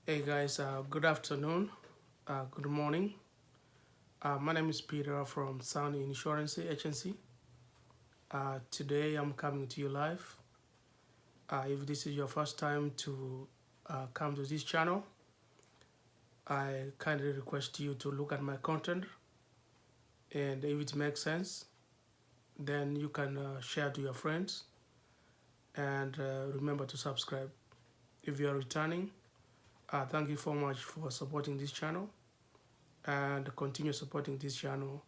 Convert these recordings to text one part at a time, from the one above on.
Hey guys, good afternoon, good morning. My name is Peter from Sound Insurance Agency. Today I'm coming to you live. If this is your first time to come to this channel, I kindly request you to look at my content, and if it makes sense, then you can share to your friends, and remember to subscribe. If you are returning, thank you so much for supporting this channel, and continue supporting this channel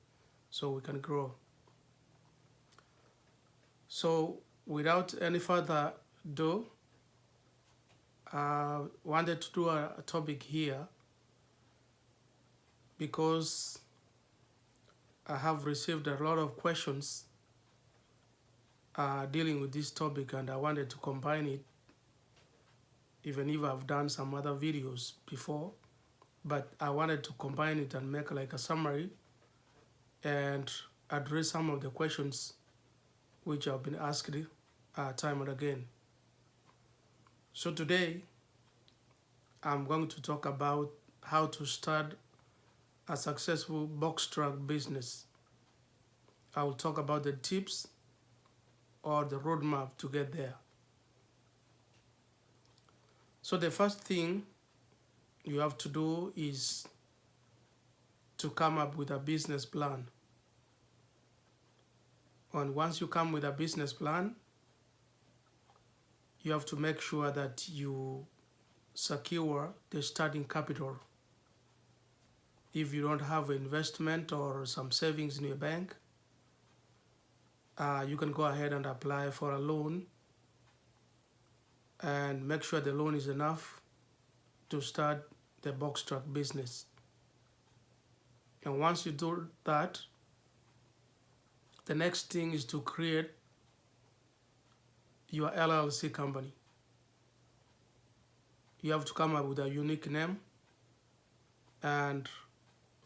so we can grow. So without any further ado, I wanted to do a topic here because I have received a lot of questions dealing with this topic, and I wanted to combine it, even if I've done some other videos before, but I wanted to combine it and make like a summary and address some of the questions which have been asked time and again. So today, I'm going to talk about how to start a successful box truck business. I will talk about the tips or the roadmap to get there. So the first thing you have to do is to come up with a business plan. And once you come with a business plan, you have to make sure that you secure the starting capital. If you don't have investment or some savings in your bank, you can go ahead and apply for a loan and make sure the loan is enough to start the box truck business. And once you do that, the next thing is to create your LLC company. You have to come up with a unique name and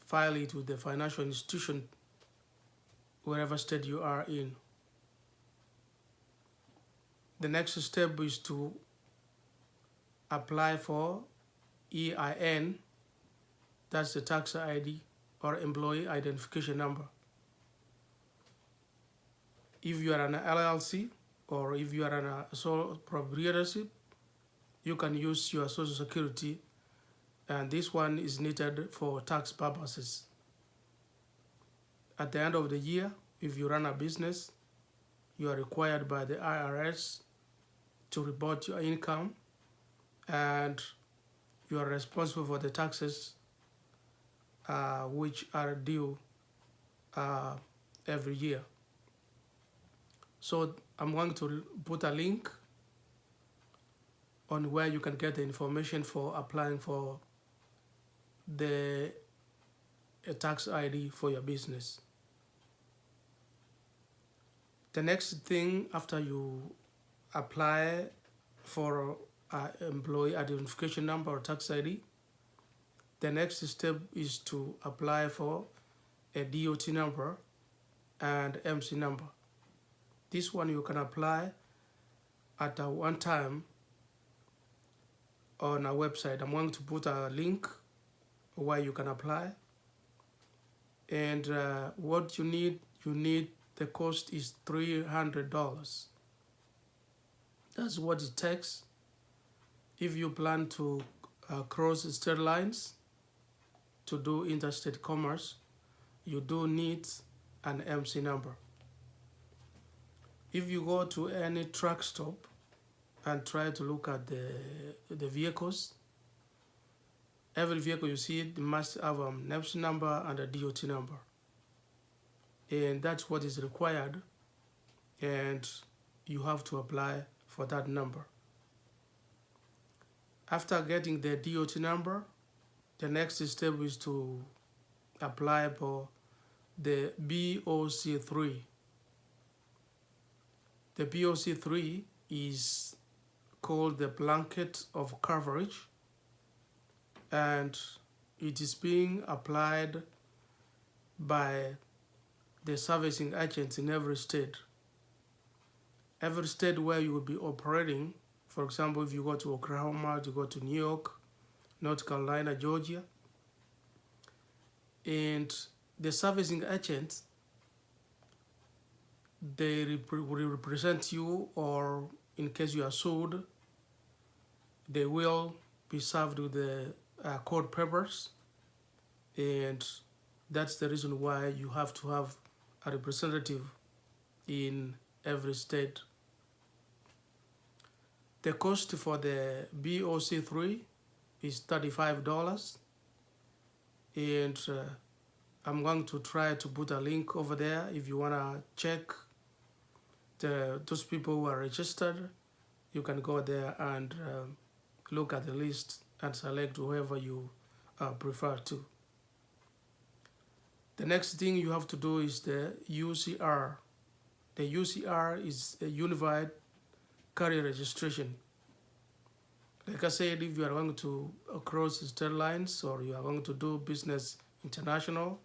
file it with the financial institution wherever state you are in. The next step is to apply for EIN, that's the tax ID or employee identification number. If you are an LLC or if you are a sole proprietorship, you can use your social security, and this one is needed for tax purposes. At the end of the year, if you run a business, you are required by the IRS to report your income, and you are responsible for the taxes which are due every year. So I'm going to put a link on where you can get the information for applying for the tax ID for your business. The next thing after you apply for employee identification number or tax ID, the next step is to apply for a DOT number and MC number. This one you can apply at one time on our website. I'm going to put a link where you can apply. And what you need, the cost is $300. That's what it takes. If you plan to cross state lines to do interstate commerce, you do need an MC number. If you go to any truck stop and try to look at the vehicles, every vehicle you see it must have a MC number and a DOT number. And that's what is required, and you have to apply for that number. After getting the DOT number, the next step is to apply for the BOC3. The BOC3 is called the blanket of coverage, and it is being applied by the servicing agents in every state. Every state where you will be operating, for example, if you go to Oklahoma, you go to New York, North Carolina, Georgia. And the servicing agents, they will represent you, or in case you are sued, they will be served with the court papers. And that's the reason why you have to have a representative in every state. The cost for the BOC3 is $35, and I'm going to try to put a link over there if you want to check those people who are registered. You can go there and look at the list and select whoever you prefer to. The next thing you have to do is the UCR. The UCR is a Unified Carrier Registration. Like I said, if you are going to cross state lines, or you are going to do business international,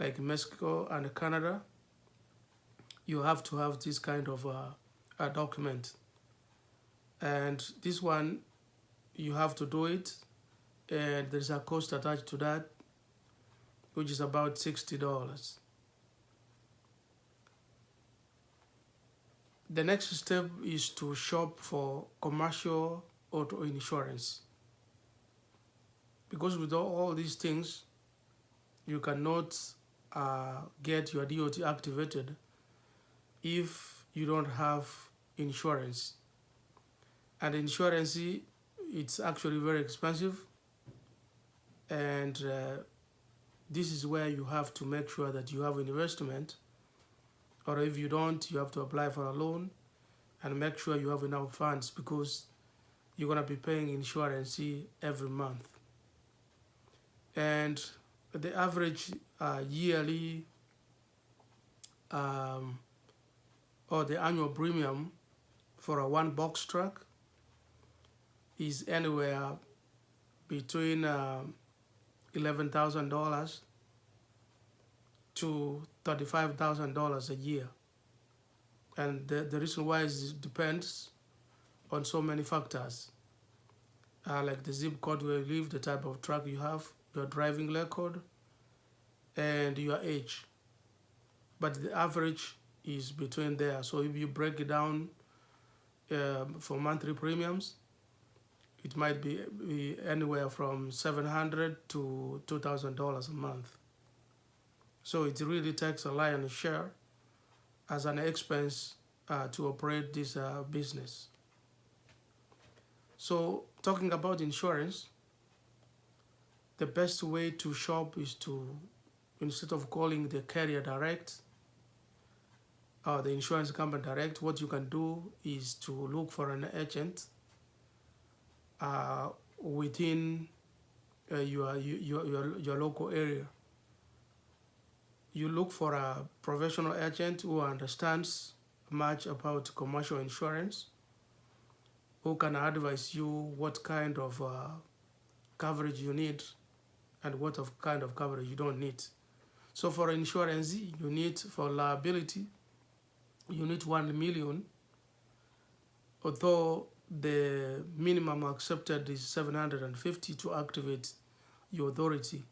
like Mexico and Canada, you have to have this kind of a document. And this one, you have to do it, and there's a cost attached to that, which is about $60. The next step is to shop for commercial auto insurance. Because with all these things, you cannot get your DOT activated if you don't have insurance. And insurance, it's actually very expensive. And this is where you have to make sure that you have an investment, or if you don't, you have to apply for a loan and make sure you have enough funds, because you're going to be paying insurance every month. And the average yearly or the annual premium for a one box truck is anywhere between $11,000 to $35,000 a year. And the reason why is it depends on so many factors, like the zip code where you live, the type of truck you have, your driving record, and your age. But the average is between there. So if you break it down for monthly premiums, it might be anywhere from $700 to $2,000 a month. So it really takes a lion's share as an expense to operate this business. So talking about insurance, the best way to shop is to, instead of calling the carrier direct or the insurance company direct, what you can do is to look for an agent within your local area. You look for a professional agent who understands much about commercial insurance, who can advise you what kind of coverage you need and what kind of coverage you don't need. So for insurance, you need, for liability, you need 1 million, although the minimum accepted is 750 to activate your authority,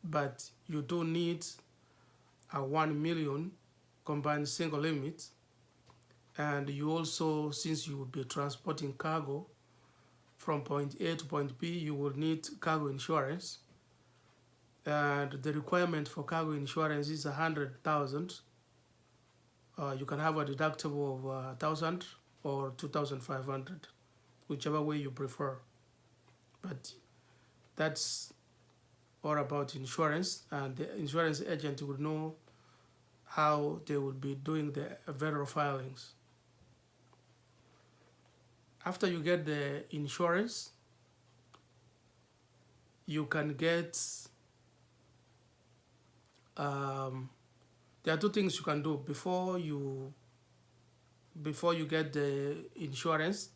but you do need a 1 million combined single limit. And you also, since you will be transporting cargo from point A to point B, you will need cargo insurance. And the requirement for cargo insurance is 100,000. You can have a deductible of 1,000 or 2,500, whichever way you prefer. But that's all about insurance, and the insurance agent will know how they will be doing the various filings. After you get the insurance, you can get, there are two things you can do before you get the insurance.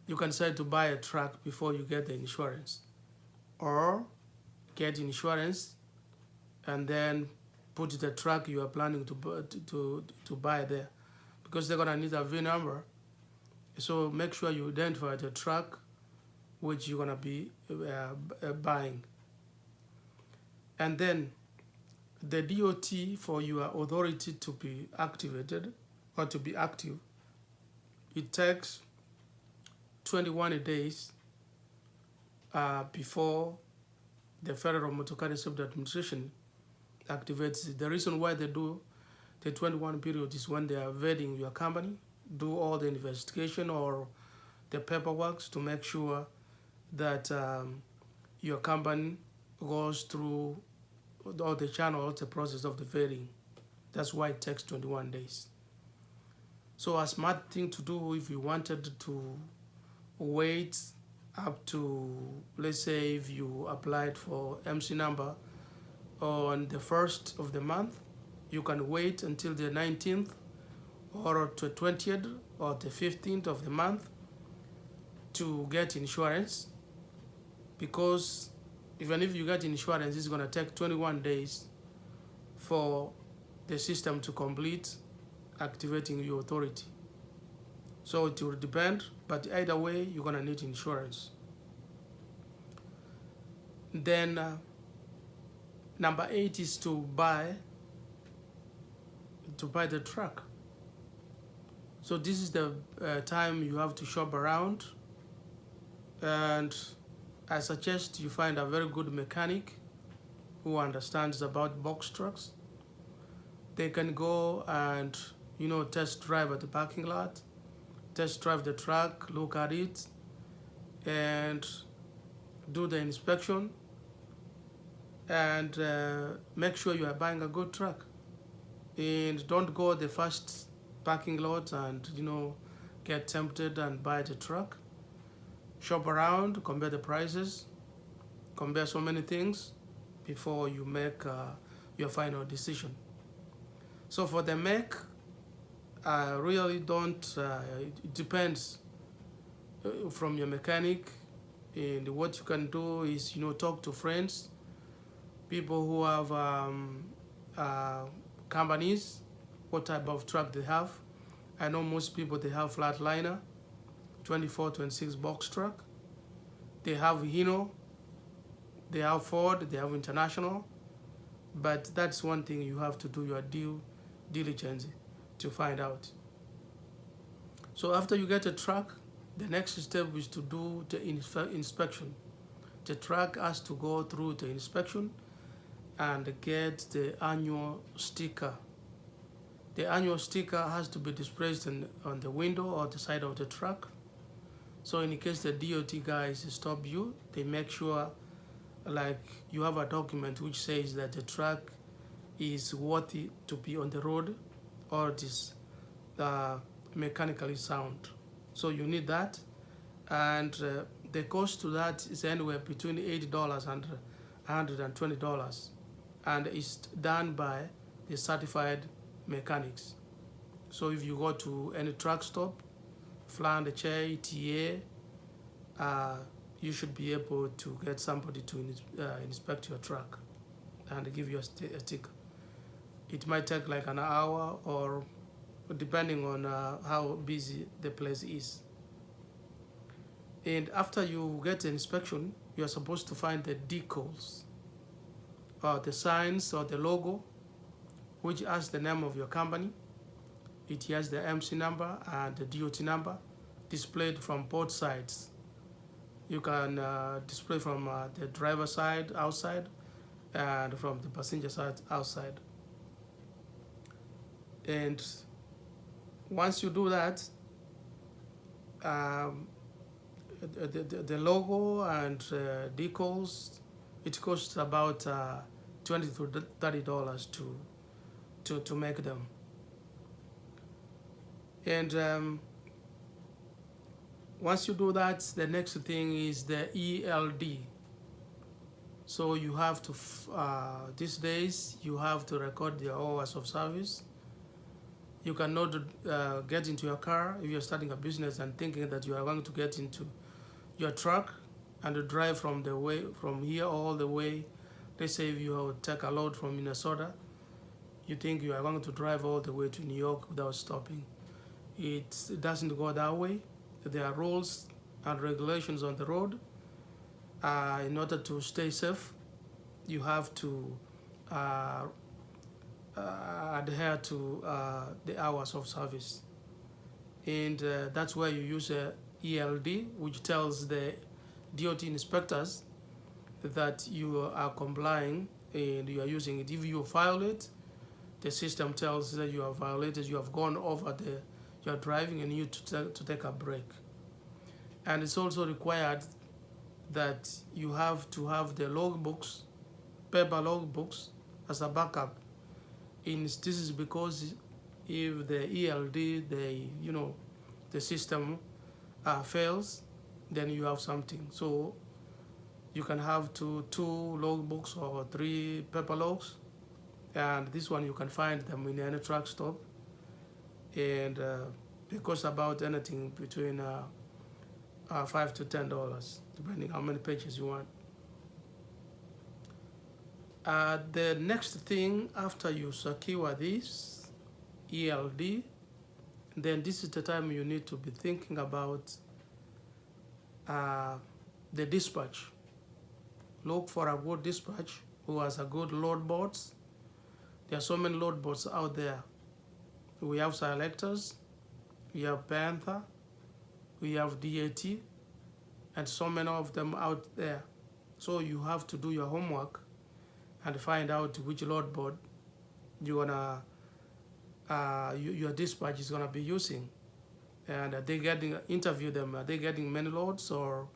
You can decide to buy a truck before you get the insurance, or get insurance and then put the truck you are planning to buy there, because they're gonna need a VIN number. So make sure you identify the truck which you're gonna be buying. And then the DOT for your authority to be activated or to be active, it takes 21 days before the Federal Motor Car Safety Administration activates it. The reason why they do the 21 period is when they are vetting your company, do all the investigation or the paperwork to make sure that your company goes through all the channels, the process of the vetting. That's why it takes 21 days. So a smart thing to do if you wanted to wait up to, let's say if you applied for MC number on the 1st of the month, you can wait until the 19th or the 20th or the 15th of the month to get insurance, because even if you get insurance, it's going to take 21 days for the system to complete activating your authority. So it will depend, but either way, you're going to need insurance. Then number 8 is to buy the truck. So this is the time you have to shop around, and I suggest you find a very good mechanic who understands about box trucks. They can go and test drive at the parking lot, test drive the truck, look at it, and do the inspection, and make sure you are buying a good truck. And don't go the first parking lot and get tempted and buy the truck. Shop around, compare the prices, compare so many things before you make your final decision. So for the make, I really don't, it depends from your mechanic, and what you can do is talk to friends, people who have companies, what type of truck they have. I know most people, they have flatliner, 24, 26 box truck. They have Hino, they have Ford, they have International. But that's one thing you have to do your due diligence to find out. So after you get a truck, the next step is to do the inspection. The truck has to go through the inspection and get the annual sticker. The annual sticker has to be displayed on the window or the side of the truck. So in case the DOT guys stop you, they make sure like you have a document which says that the truck is worthy to be on the road, or it is mechanically sound. So you need that, and the cost to that is anywhere between $80 and $120, and it's done by the certified mechanics. So if you go to any truck stop, Fland, TA, you should be able to get somebody to inspect your truck and give you a sticker. It might take like an hour, or depending on how busy the place is. And after you get the inspection, you're supposed to find the decals, or the signs or the logo, which has the name of your company. It has the MC number and the DOT number displayed from both sides. You can display from the driver side outside and from the passenger side outside. And once you do that, the logo and decals, it costs about $20 to $30 to make them. And once you do that, the next thing is the ELD. So you have to, these days, you have to record your hours of service. You cannot get into your car if you're starting a business and thinking that you are going to get into your truck and drive from here all the way. Let's say if you take a load from Minnesota, you think you are going to drive all the way to New York without stopping. It doesn't go that way. There are rules and regulations on the road, In order to stay safe, you have to uh, adhere to the hours of service. And that's where you use a ELD, which tells the DOT inspectors that you are complying and you are using it. If you violate, the system tells that you have violated, you have gone over you are driving and you need to take a break. And it's also required that you have to have the logbooks, paper logbooks, as a backup. This is because if the ELD, the system fails, then you have something. So you can have two logbooks or 3 paper logs, and this one you can find them in any truck stop, and they cost about anything between $5 to $10, depending how many pages you want. The next thing after you secure this ELD, then this is the time you need to be thinking about the dispatch. Look for a good dispatch who has a good load boards. There are so many load boards out there. We have Selectors, we have Panther, we have DAT, and so many of them out there. So you have to do your homework and find out which load board you're gonna your dispatch is gonna be using, and interview them. Are they getting many loads, or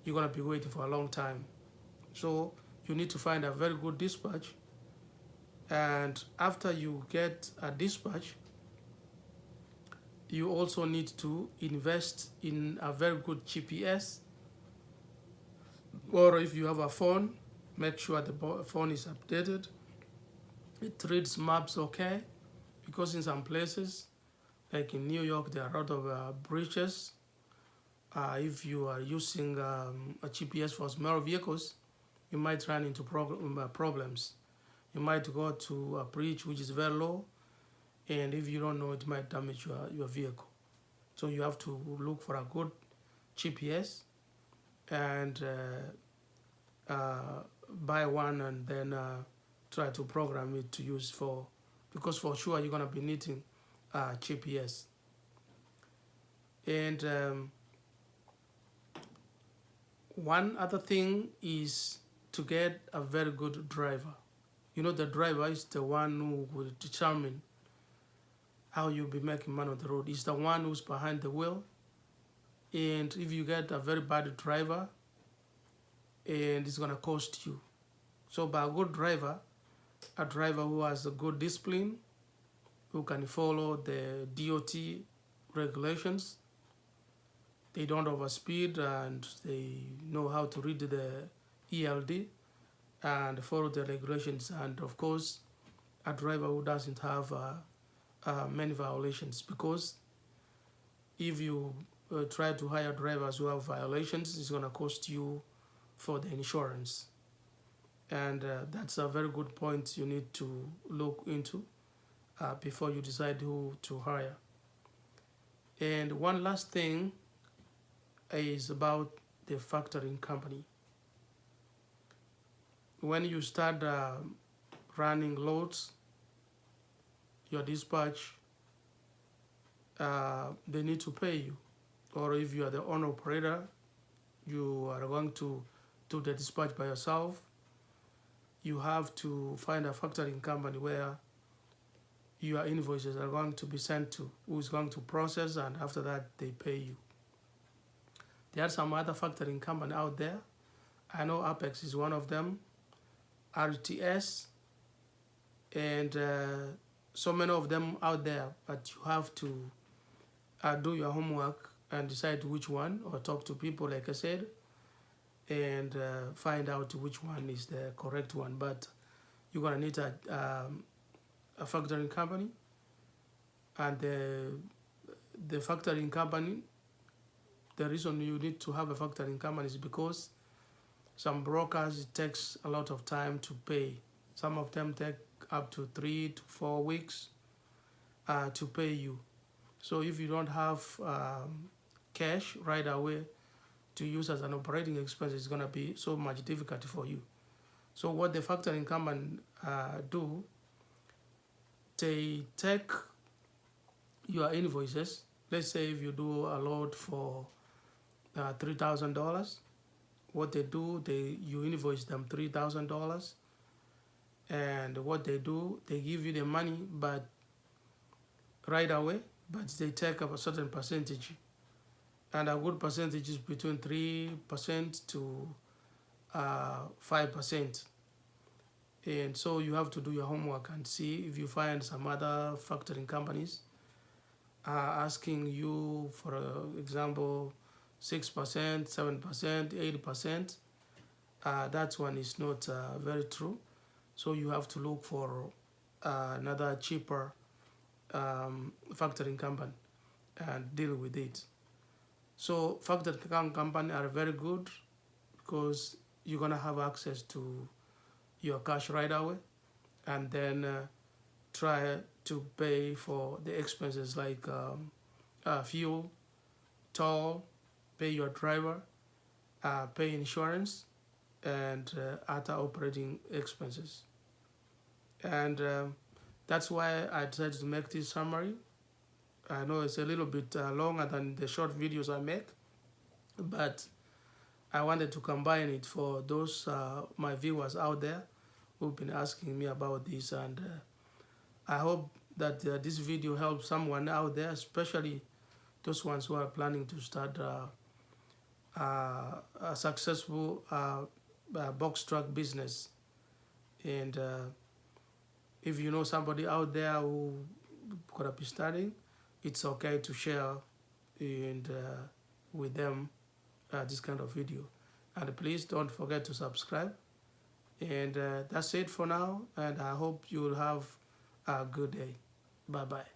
you're gonna be waiting for a long time? So you need to find a very good dispatch, and after you get a dispatch, you also need to invest in a very good GPS, or if you have a phone, make sure the phone is updated. It reads maps okay, because in some places, like in New York, there are a lot of bridges. If you are using a GPS for small vehicles, you might run into problems. You might go to a bridge which is very low, and if you don't know, it might damage your vehicle. So you have to look for a good GPS and buy one, and then try to program it to use because for sure you're gonna be needing GPS. And one other thing is to get a very good driver. The driver is the one who will determine how you'll be making money on the road. He's the one who's behind the wheel. And if you get a very bad driver, and it's gonna cost you. So by a good driver, a driver who has a good discipline, who can follow the DOT regulations, they don't overspeed, and they know how to read the ELD and follow the regulations, and of course a driver who doesn't have many violations, because if you try to hire drivers who have violations, it's going to cost you for the insurance. And that's a very good point you need to look into before you decide who to hire. And one last thing is about the factoring company. When you start running loads, your dispatch, they need to pay you. Or if you are the owner operator, you are going to do the dispatch by yourself, you have to find a factoring company where your invoices are going to be sent to, who is going to process, and after that they pay you. There are some other factoring company out there. I know Apex is one of them, RTS, and so many of them out there, but you have to do your homework and decide which one, or talk to people like I said, and find out which one is the correct one. But you're gonna need a factoring company, and the factoring company, the reason you need to have a factoring company is because some brokers, it takes a lot of time to pay. Some of them take up to 3 to 4 weeks to pay you. So if you don't have cash right away to use as an operating expense is going to be so much difficult for you. So what the factoring company do, they take your invoices. Let's say if you do a load for $3,000, what they do, you invoice them $3,000, and what they do, they give you the money, but right away, but they take up a certain percentage, and a good percentage is between 3% to 5%. And so you have to do your homework and see if you find some other factoring companies asking you, for example, 6%, 7%, 80%. That one is not very true. So you have to look for another cheaper factoring company and deal with it. So factoring company are very good because you're gonna have access to your cash right away, and then try to pay for the expenses like fuel, toll, pay your driver, pay insurance, and other operating expenses. And that's why I decided to make this summary. I know it's a little bit longer than the short videos I make, but I wanted to combine it for those my viewers out there who've been asking me about this, and I hope that this video helps someone out there, especially those ones who are planning to start a successful box truck business. And if you know somebody out there who gonna be starting, it's okay to share and with them this kind of video. And please don't forget to subscribe. And that's it for now, and I hope you'll have a good day. Bye-bye.